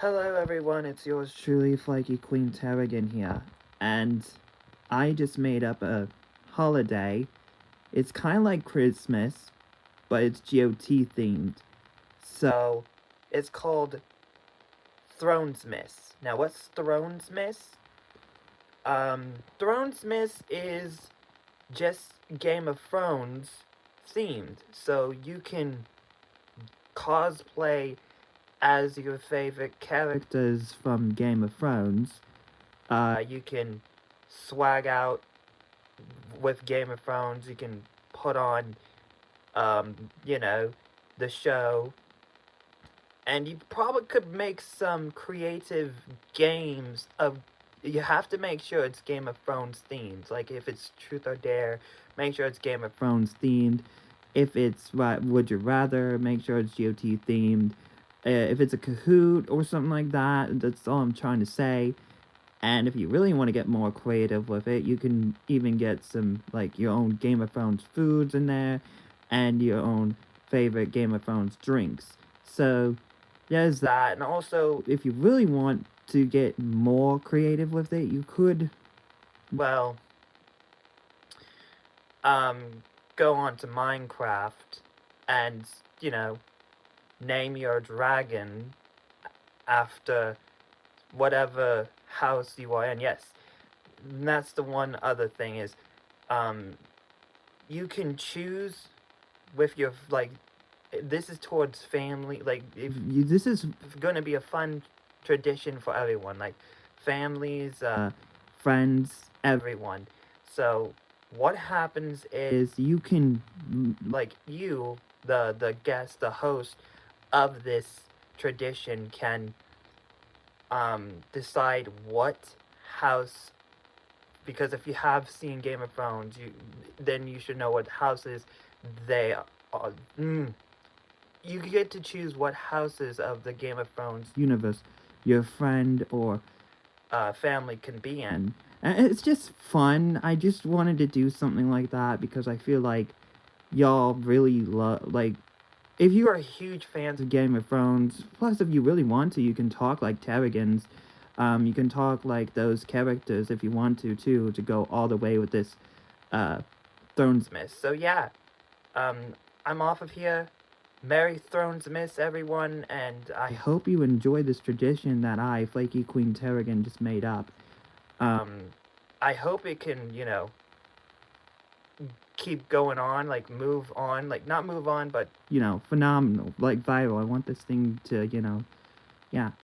Hello everyone, it's yours truly, Flakey Queen Tarragon here, and I just made up a holiday. It's kind of like Christmas, but it's GOT themed. So, it's called Thronesmas. Now, what's Thronesmas? Thronesmas is just Game of Thrones themed, so you can cosplay as your favorite characters from Game of Thrones. You can swag out with Game of Thrones. You can put on, you know, the show. And you probably could make some creative games of. You have to make sure it's Game of Thrones themed. Like if it's Truth or Dare, make sure it's Game of Thrones themed. If it's Would You Rather, make sure it's GOT themed. If it's a Kahoot or something like that, that's all I'm trying to say. And if you really want to get more creative with it, you can even get some, like, your own Game of Thrones foods in there and your own favorite Game of Thrones drinks. So, there's that. And also, if you really want to get more creative with it, you could, well, go on to Minecraft and, you know, name your dragon after whatever house you are in. Yes, and that's the one other thing is, you can choose with your, like, this is towards family, like, if you, this is gonna be a fun tradition for everyone, like, families, friends, everyone. So, what happens is you can, like, you, the guest, the host of this tradition can decide what house, because if you have seen Game of Thrones, then you should know what houses they are. You get to choose what houses of the Game of Thrones universe your friend or family can be in. And it's just fun. I just wanted to do something like that because I feel like y'all really love, like, if you are huge fans of Game of Thrones, plus if you really want to, you can talk like Tarragons. You can talk like those characters if you want to, too, to go all the way with this, Thronesmas. So yeah, I'm off of here. Merry Thronesmas, everyone, and I hope you enjoy this tradition that I, Flaky Queen Tarragon, just made up. I hope it can, you know, keep going on, like, move on, like, not move on, but, you know, phenomenal, like, viral. I want this thing to, you know, yeah.